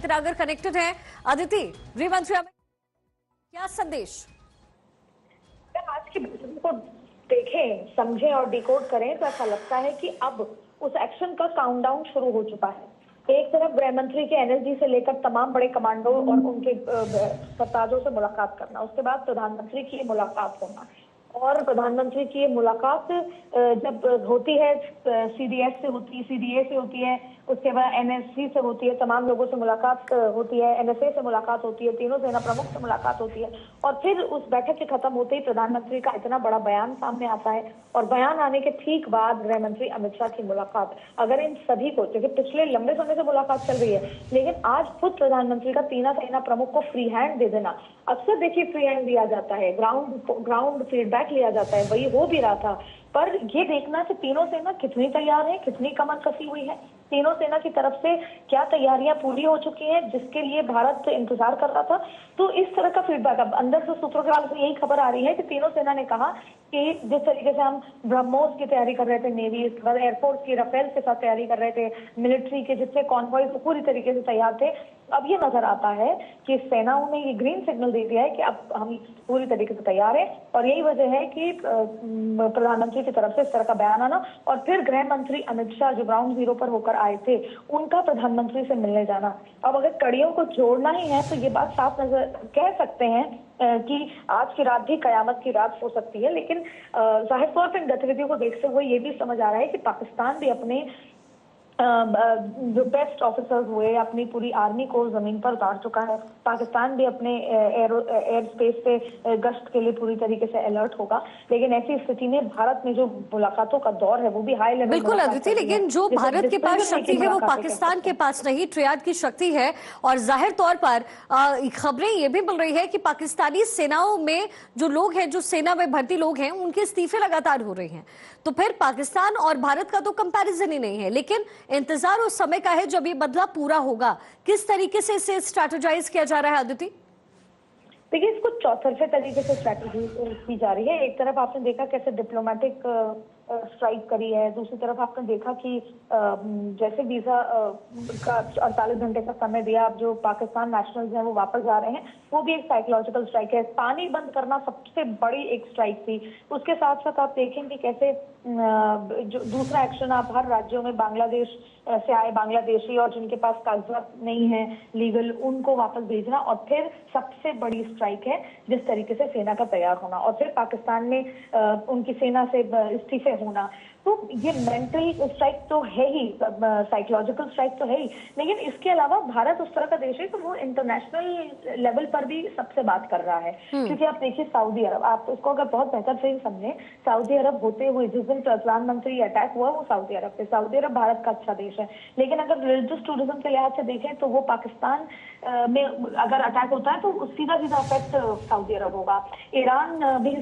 अगर कनेक्टेड है अदिति, गृह मंत्री अमित क्या संदेश? आज की बैठक को देखें, समझें और डिकोड करें तो ऐसा लगता है कि अब उस एक्शन का काउंटडाउन शुरू हो चुका है। एक तरफ गृह मंत्री के एनएसजी से लेकर तमाम बड़े कमांडो और उनके सरताजों से मुलाकात करना, उसके बाद प्रधानमंत्री की मुलाकात होना, और प्रधानमंत्री की मुलाकात जब होती है सीडीएस से होती है, सीडीए से होती है, उसके बाद एनएसजी से होती है, तमाम लोगों से मुलाकात होती है, एनएसए से मुलाकात होती है, तीनों सेना प्रमुख से मुलाकात होती है, और फिर उस बैठक के खत्म होते ही प्रधानमंत्री का इतना बड़ा बयान सामने आता है। और बयान आने के ठीक बाद गृह मंत्री अमित शाह की मुलाकात। अगर इन सभी को, जैसे पिछले लंबे समय से मुलाकात चल रही है, लेकिन आज खुद प्रधानमंत्री का तीनों सेना प्रमुख को फ्री हैंड दे देना, अक्सर देखिए फ्री हैंड दिया जाता है, ग्राउंड फीडबैक लिया जाता है, वही हो भी रहा था। पर ये देखना कि तीनों सेना कितनी तैयार है, कितनी कमर कसी हुई है, तीनों सेना की तरफ से क्या तैयारियां पूरी हो चुकी हैं जिसके लिए भारत इंतजार कर रहा था। तो इस तरह का फीडबैक अब अंदर से सूत्रों से यही खबर आ रही है कि तीनों सेना ने कहा कि जिस तरीके से हम ब्रह्मोस की तैयारी कर रहे थे, नेवी, इसके बाद एयरफोर्स की राफेल के साथ तैयारी कर रहे थे, मिलिट्री के जितने कॉन्वॉय पूरी तरीके से तैयार थे, अब ये नजर आता है कि सेनाओं ने ये ग्रीन सिग्नल दे दिया है कि अब हम पूरी तरीके से तैयार हैं। और यही वजह है कि प्रधानमंत्री की तरफ से इस तरह का बयान आना, और फिर गृह मंत्री अमित शाह जो ग्राउंड जीरो पर होकर आए थे, उनका प्रधानमंत्री से मिलने जाना। अब अगर कड़ियों को जोड़ना ही है तो ये बात साफ नजर कह सकते हैं कि आज की रात भी कयामत की रात हो सकती है। लेकिन जाहिर तौर पर इन गतिविधियों को देखते हुए ये भी समझ आ रहा है कि पाकिस्तान भी अपने जो बेस्ट ऑफिसर्स हुए, अपनी पूरी आर्मी को जमीन पर उतार चुका है। पाकिस्तान भी अपने एयर स्पेस पे गश्त के लिए पूरी तरीके से अलर्ट होगा। लेकिन ऐसी स्थिति में भारत में जो मुलाकातों का दौर है वो भी हाई लेवल। बिल्कुल अदिति, लेकिन जो भारत के पास शक्ति है वो पाकिस्तान के पास नहीं, ट्रियाड की शक्ति है। और जाहिर तौर पर खबरें ये भी मिल रही है कि पाकिस्तानी सेनाओं में जो लोग हैं, जो सेना में भर्ती लोग हैं, उनके इस्तीफे लगातार हो रहे हैं। तो फिर पाकिस्तान और भारत का तो कंपैरिजन ही नहीं है, लेकिन इंतजार उस समय का है जब ये बदलाव पूरा होगा। किस तरीके से इसे स्ट्रैटेजाइज किया जा रहा है अदिति? देखिए, इसको चौतरफे तरीके से स्ट्रैटेजी की जा रही है। एक तरफ आपने देखा कैसे डिप्लोमेटिक स्ट्राइक करी है, दूसरी तरफ आपने देखा कि जैसे वीजा का 48 घंटे का समय दिया, अब जो पाकिस्तान नेशनल्स हैं वो वापस जा रहे हैं, वो भी एक साइकोलॉजिकल स्ट्राइक है। पानी बंद करना सबसे बड़ी एक स्ट्राइक थी। उसके साथ साथ आप देखेंगे कैसे जो दूसरा एक्शन, आप हर राज्यों में बांग्लादेश से आए बांग्लादेशी और जिनके पास कागजात नहीं है लीगल, उनको वापस भेजना, और फिर सबसे बड़ी स्ट्राइक है जिस तरीके से सेना का तैयार होना, और फिर पाकिस्तान में उनकी सेना से इस्तीफे होना। तो ये मेंटल स्ट्राइक तो है ही, साइकोलॉजिकल स्ट्राइक तो है ही, लेकिन इसके अलावा भारत उस तरह का देश है तो वो इंटरनेशनल लेवल पर भी सबसे बात कर रहा है। क्योंकि आप देखिए सऊदी अरब, आप उसको अगर बहुत बेहतर से समझें, सऊदी अरब होते हुए जिस दिन प्रधानमंत्री अटैक हुआ वो सऊदी अरब पे, सऊदी अरब भारत का अच्छा देश है। लेकिन अगर रिलीजियस टूरिज्म के लिहाज से देखें तो वो पाकिस्तान में अगर अटैक होता है तो सीधा सीधा इफेक्ट सऊदी अरब होगा। ईरान भी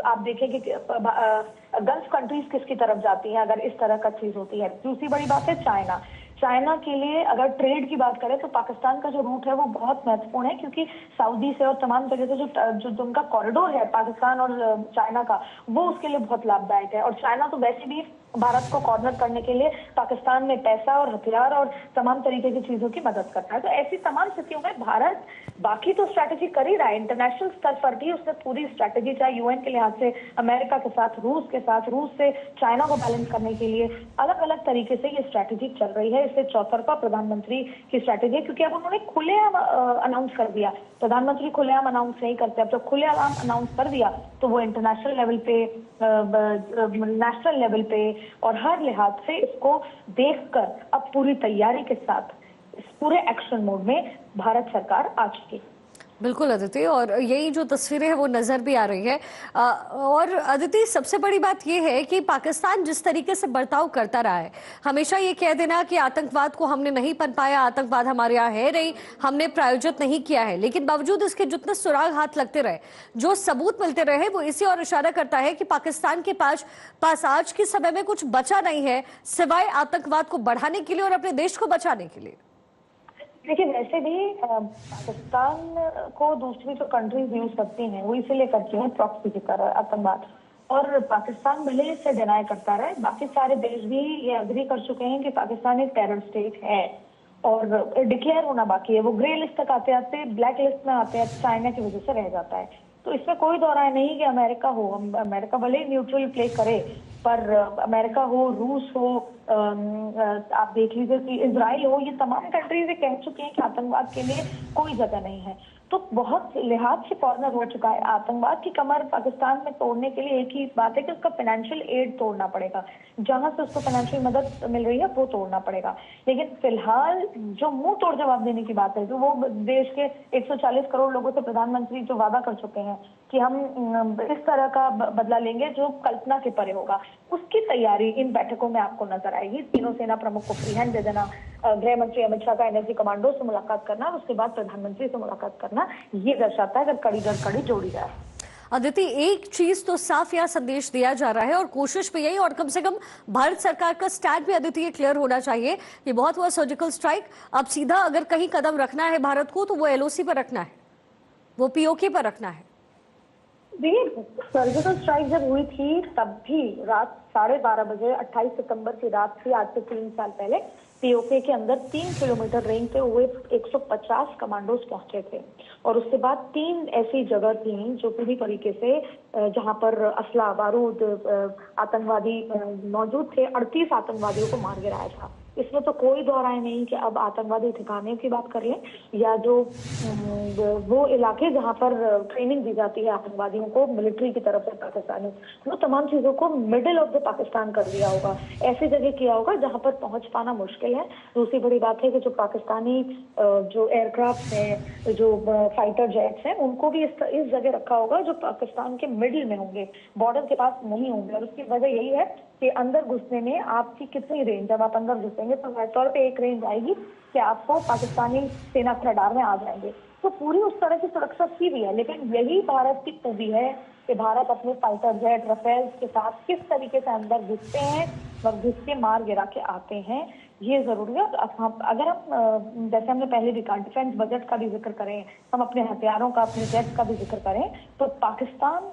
आप देखें कि गल्फ कंट्रीज किसकी तरफ जाती हैं अगर इस तरह का चीज होती है। दूसरी बड़ी बात है चाइना। चाइना के लिए अगर ट्रेड की बात करें तो पाकिस्तान का जो रूट है वो बहुत महत्वपूर्ण है, क्योंकि सऊदी से और तमाम जगह से जो उनका कॉरिडोर है पाकिस्तान और चाइना का, वो उसके लिए बहुत लाभदायक है। और चाइना तो वैसे भी भारत को कॉर्नर करने के लिए पाकिस्तान में पैसा और हथियार और तमाम तरीके की चीजों की मदद करता है। तो ऐसी तमाम स्थितियों में भारत बाकी तो स्ट्रैटेजी कर ही रहा है, इंटरनेशनल स्तर पर भी उसने पूरी स्ट्रैटेजी, चाहे यूएन के लिहाज से अमेरिका के साथ, रूस से चाइना को बैलेंस करने के लिए अलग अलग तरीके से ये स्ट्रैटेजी चल रही है। इससे चौतरफा प्रधानमंत्री की स्ट्रैटेजी, क्योंकि अब उन्होंने खुलेआम अनाउंस कर दिया। प्रधानमंत्री खुलेआम अनाउंस नहीं करते, अब जब खुलेआम अनाउंस कर दिया तो वो इंटरनेशनल लेवल पे, नेशनल लेवल पे और हर लिहाज से इसको देखकर अब पूरी तैयारी के साथ इस पूरे एक्शन मोड में भारत सरकार आ चुकी है। बिल्कुल अदिति, और यही जो तस्वीरें हैं वो नजर भी आ रही है। और अदिति, सबसे बड़ी बात ये है कि पाकिस्तान जिस तरीके से बर्ताव करता रहा है, हमेशा ये कह देना कि आतंकवाद को हमने नहीं पनपाया, आतंकवाद हमारे यहाँ है नहीं, हमने प्रायोजित नहीं किया है, लेकिन बावजूद इसके जितने सुराग हाथ लगते रहे, जो सबूत मिलते रहे, वो इसी और इशारा करता है कि पाकिस्तान के पास आज के समय में कुछ बचा नहीं है सिवाय आतंकवाद को बढ़ाने के लिए और अपने देश को बचाने के लिए। देखिए, वैसे भी पाकिस्तान को दूसरी जो कंट्रीज यूज करती हैं वो इसीलिए करती हैं प्रॉक्सी की तरह आतंकवाद, और पाकिस्तान भले इससे डिनाई करता रहे, बाकी सारे देश भी ये अग्री कर चुके हैं कि पाकिस्तान एक टेरर स्टेट है। और डिक्लेयर होना बाकी है। वो ग्रे लिस्ट तक आते आते ब्लैक लिस्ट में आते आते चाइना की वजह से रह जाता है। तो इसमें कोई दो राय नहीं कि अमेरिका हो, अमेरिका भले ही न्यूट्रल प्ले करे, पर अमेरिका हो, रूस हो, आप देख लीजिए कि इजराइल हो, ये तमाम कंट्रीज कह चुके हैं कि आतंकवाद के लिए कोई जगह नहीं है। तो बहुत लिहाज से कॉर्नर हो चुका है। आतंकवाद की कमर पाकिस्तान में तोड़ने के लिए एक ही बात है कि उसका फाइनेंशियल एड तोड़ना पड़ेगा, जहां से उसको फाइनेंशियल मदद मिल रही है वो तोड़ना पड़ेगा। लेकिन फिलहाल जो मुंह तोड़ जवाब देने की बात है, जो वो देश के 140 करोड़ लोगों से प्रधानमंत्री जो वादा कर चुके हैं कि हम इस तरह का बदला लेंगे जो कल्पना के परे होगा, उसकी तैयारी इन बैठकों में आपको नजर आएगी। तीनों सेना प्रमुख को फ्री हैंड दे देना, गृह मंत्री अमित शाह का एनएसजी कमांडो से मुलाकात करना, उसके बाद प्रधानमंत्री से मुलाकात करना, ये दर्शाता है अगर कड़ी दर कड़ी जोड़ी जाए। अदिति, एक चीज तो साफ यहाँ संदेश दिया जा रहा है और कोशिश भी यही, और कम से कम भारत सरकार का स्टैंड भी अदिति ये क्लियर होना चाहिए कि बहुत हुआ सर्जिकल स्ट्राइक, अब सीधा अगर कहीं कदम रखना है भारत को तो वो एलओसी पर रखना है, वो पीओके पर रखना है। देखिए, सर्जिकल स्ट्राइक जब हुई थी तब भी रात 12:30 बजे 28 सितंबर की रात थी, आज से 3 साल पहले, पीओके के अंदर 3 किलोमीटर रेंज पे हुए 150 कमांडोज पहुंचे थे। और उसके बाद 3 ऐसी जगह थी जो पूरी तरीके से जहां पर असला बारूद आतंकवादी मौजूद थे, 38 आतंकवादियों को मार गिराया था। इसमें तो कोई दो राय नहीं कि अब आतंकवादी ठिकाने की बात कर लें या जो वो इलाके जहां पर ट्रेनिंग दी जाती है आतंकवादियों को मिलिट्री की तरफ से पाकिस्तानी, वो तमाम चीजों को मिडिल ऑफ द पाकिस्तान कर दिया होगा, ऐसी जगह किया होगा जहां पर पहुंच पाना मुश्किल है। दूसरी बड़ी बात है कि जो पाकिस्तानी जो एयरक्राफ्ट हैं, जो फाइटर जेट्स हैं, उनको भी इस जगह रखा होगा जो पाकिस्तान के मिडिल में होंगे, बॉर्डर के पास नहीं होंगे। और उसकी वजह यही है कि अंदर घुसने में आपकी कितनी रेंज, जब आप अंदर घुसेंगे तो तौर पे एक रेंज आएगी कि आपको पाकिस्तानी सेना के रडार में आ जाएंगे। तो पूरी उस तरह की सुरक्षा की भी है, लेकिन यही भारत की खूबी है कि भारत अपने फाइटर जेट राफेल के साथ किस तरीके से अंदर घुसते हैं और घुस के मार गिरा के आते हैं, ये जरूरी है। अगर हम जैसे हमने पहले भी कहा, डिफेंस बजट का भी जिक्र करें, हम अपने हथियारों का, अपने जेट का भी जिक्र करें, तो पाकिस्तान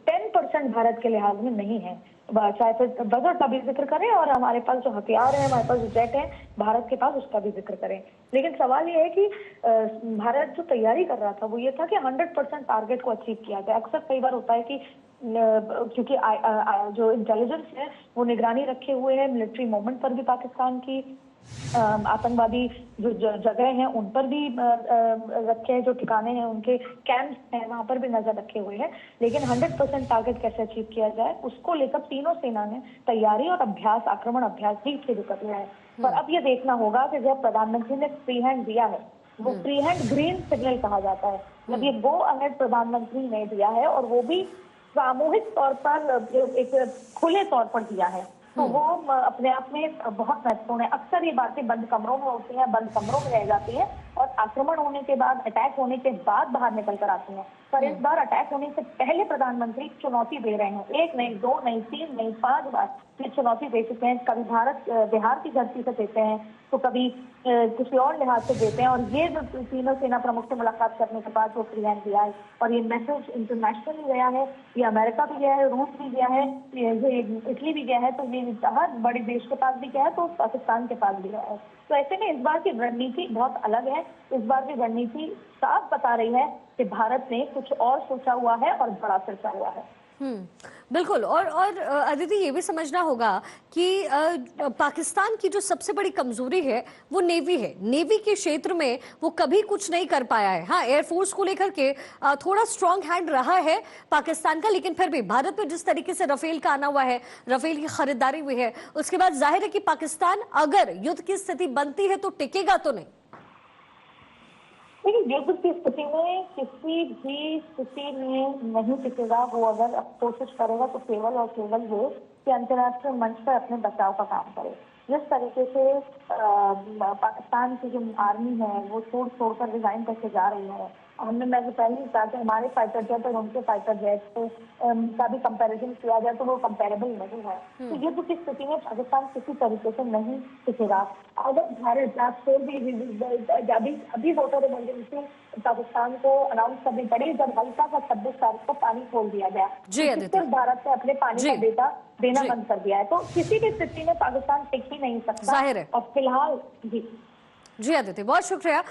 10% भारत के लिहाज में नहीं है। चाहे फिर बजट का भी जिक्र करें और हमारे पास जो हथियार है, हमारे पास जो जेट है भारत के पास, उसका भी जिक्र करें। लेकिन सवाल ये है कि भारत जो तैयारी कर रहा था वो ये था कि 100% टारगेट को अचीव किया जाए। अक्सर कई बार होता है कि क्योंकि जो इंटेलिजेंस है वो निगरानी रखे हुए है मिलिट्री मूवमेंट पर भी, पाकिस्तान की आतंकवादी जो जगह हैं उन पर भी रखे हैं, जो ठिकाने हैं उनके कैंप्स हैं वहां पर भी नजर रखे हुए हैं। लेकिन 100% टारगेट कैसे अचीव किया जाए उसको लेकर तीनों सेना ने तैयारी और अभ्यास, आक्रमण अभ्यास भी शुरू कर लिया है। पर अब ये देखना होगा कि जब प्रधानमंत्री ने फ्री हैंड दिया है, वो फ्री हैंड ग्रीन सिग्नल कहा जाता है, जब ये गो अहेड प्रधानमंत्री ने दिया है और वो भी सामूहिक तौर पर एक खुले तौर पर दिया है, तो वो अपने आप में बहुत महत्वपूर्ण है। अक्सर ये बातें बंद कमरों में होती हैं, बंद कमरों में रह जाती हैं और आक्रमण होने के बाद, अटैक होने के बाद बाहर निकल कर आती हैं। पर इस बार अटैक होने से पहले प्रधानमंत्री चुनौती दे रहे हैं, 1 नहीं, 2 नहीं, 3 नहीं, 5 बार ये चुनौती दे चुके हैं। कभी भारत बिहार की धरती से देते हैं, तो कभी किसी और लिहाज से देते हैं। और ये जो तीनों सेना प्रमुख से मुलाकात करने के बाद जो फ्री हैंड दिया है और ये मैसेज इंटरनेशनल गया है, ये अमेरिका भी गया है, रूस भी गया है, ये इटली भी गया है, तो ये हर बड़े देश के पास भी गया है, तो पाकिस्तान के पास भी गया है। तो ऐसे में इस बार की रणनीति बहुत अलग है। इस बार की रणनीति साफ बता रही है कि भारत ने कुछ और सोचा हुआ है और बड़ा सोचा हुआ है। बिल्कुल। और अदिति, ये भी समझना होगा कि पाकिस्तान की जो सबसे बड़ी कमजोरी है वो नेवी है। नेवी के क्षेत्र में वो कभी कुछ नहीं कर पाया है। हाँ, एयरफोर्स को लेकर के थोड़ा स्ट्रांग हैंड रहा है पाकिस्तान का, लेकिन फिर भी भारत में जिस तरीके से राफेल का आना हुआ है, राफेल की खरीदारी हुई है, उसके बाद जाहिर है कि पाकिस्तान अगर युद्ध की स्थिति बनती है तो टिकेगा तो नहीं। लेकिन युद्ध की स्थिति में किसी भी स्थिति में नहीं टिकेगा। वो अगर कोशिश करेगा तो केवल और केवल वो कि अंतर्राष्ट्रीय मंच पर अपने बचाव का काम करे। जिस तरीके से पाकिस्तान की जो आर्मी है वो छोड़ कर डिजाइन करके जा रही है, हमने मैं पहले ही कहा कि हमारे फाइटर जेट और उनके फाइटर जेट का भी कंपैरिजन किया जाए तो वो कंपेरेबल नहीं है। तो युद्ध की स्थिति में पाकिस्तान किसी तरीके से नहीं टिकेगा। अगर भारत अभी वोटर इमरजेंसी पाकिस्तान को अनाउंस करनी पड़ी जब हल्का सा 26 तारीख को पानी खोल दिया गया, तो भारत ने अपने पानी का डेटा देना बंद कर दिया है। तो किसी भी स्थिति में पाकिस्तान टिक ही नहीं सकता। जाहिर है। और फिलहाल जी जी अदिति, बहुत शुक्रिया।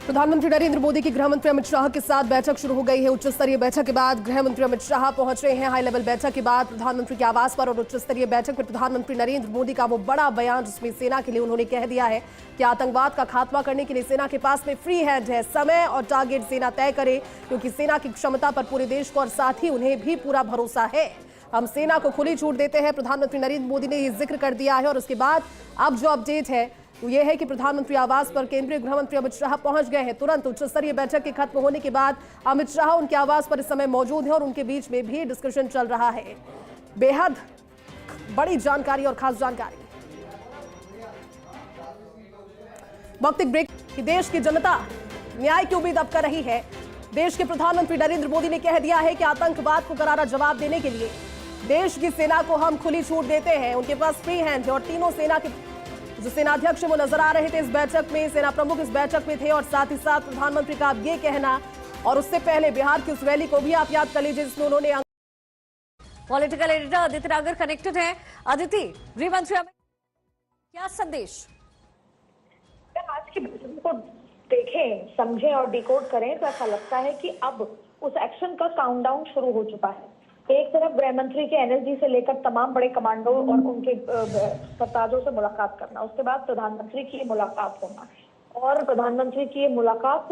प्रधानमंत्री नरेंद्र मोदी की गृह मंत्री अमित शाह के साथ बैठक शुरू हो गई है। उच्च स्तरीय बैठक के बाद गृह मंत्री अमित शाह पहुंच रहे हैं हाई लेवल बैठक के बाद प्रधानमंत्री के आवास पर। और उच्च स्तरीय बैठक में प्रधानमंत्री नरेंद्र मोदी का वो बड़ा बयान जिसमें सेना के लिए उन्होंने कह दिया है कि आतंकवाद का खात्मा करने के लिए सेना के पास में फ्री हैंड है। समय और टारगेट सेना तय करे, क्योंकि सेना की क्षमता पर पूरे देश को और साथ ही उन्हें भी पूरा भरोसा है। हम सेना को खुली छूट देते हैं, प्रधानमंत्री नरेंद्र मोदी ने ये जिक्र कर दिया है। और उसके बाद अब जो अपडेट है वो ये है कि प्रधानमंत्री आवास पर केंद्रीय गृह मंत्री अमित शाह पहुंच गए हैं। तुरंत उच्च स्तरीय बैठक के खत्म होने के बाद अमित शाह उनके आवास पर इस समय मौजूद हैं और उनके बीच में भी डिस्कशन चल रहा है। बेहद बड़ी जानकारी और खास जानकारी। वक्त एक ब्रेक कि देश की जनता न्याय की उम्मीद अब कर रही है। देश के प्रधानमंत्री नरेंद्र मोदी ने कह दिया है कि आतंकवाद को करारा जवाब देने के लिए देश की सेना को हम खुली छूट देते हैं। उनके पास फ्री हैंड है और तीनों सेना के जो सेनाध्यक्ष वो नजर आ रहे थे इस बैठक में, सेना प्रमुख इस बैठक में थे। और साथ ही साथ प्रधानमंत्री का अब ये कहना और उससे पहले बिहार की उस रैली को भी आप याद कर लीजिए जिसमें उन्होंने पॉलिटिकल एडिटर अदिति नागर कनेक्टेड है। अदिति, गृह मंत्री अमित क्या संदेश? आज की बैठक को देखें, समझें और डिकोड करें तो ऐसा लगता है कि अब उस एक्शन का काउंटडाउन शुरू हो चुका है। एक तरफ गृह मंत्री के एनएसजी से लेकर तमाम बड़े कमांडो और उनके सरताजों से मुलाकात करना, उसके बाद प्रधानमंत्री की मुलाकात होना। और प्रधानमंत्री की ये मुलाकात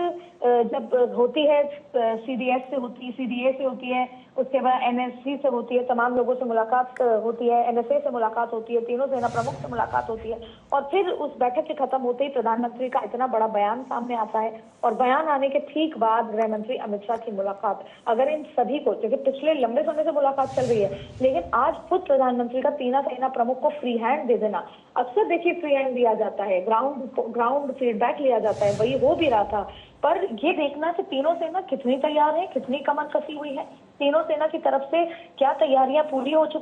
जब होती है सीडीएस से होती है, सीडीए से होती है, उसके बाद एनएसजी से होती है, तमाम लोगों से मुलाकात होती है, एनएसए से मुलाकात होती है, तीनों सेना प्रमुख से मुलाकात होती है। और फिर उस बैठक के खत्म होते ही प्रधानमंत्री का इतना बड़ा बयान सामने आता है। और बयान आने के ठीक बाद गृह मंत्री अमित शाह की मुलाकात। अगर इन सभी को, क्योंकि पिछले लंबे समय से मुलाकात चल रही है, लेकिन आज खुद प्रधानमंत्री का तीनों सेना प्रमुख को फ्री हैंड दे देना। अक्सर देखिए फ्री हैंड दिया जाता है, ग्राउंड फीडबैक लिया जाता है, वही हो भी रहा था। पर ये देखना कि तीनों सेना कितनी तैयार है, कितनी कमर कसी हुई है, तीनों सेना की तरफ से क्या तैयारियां पूरी हो चुकी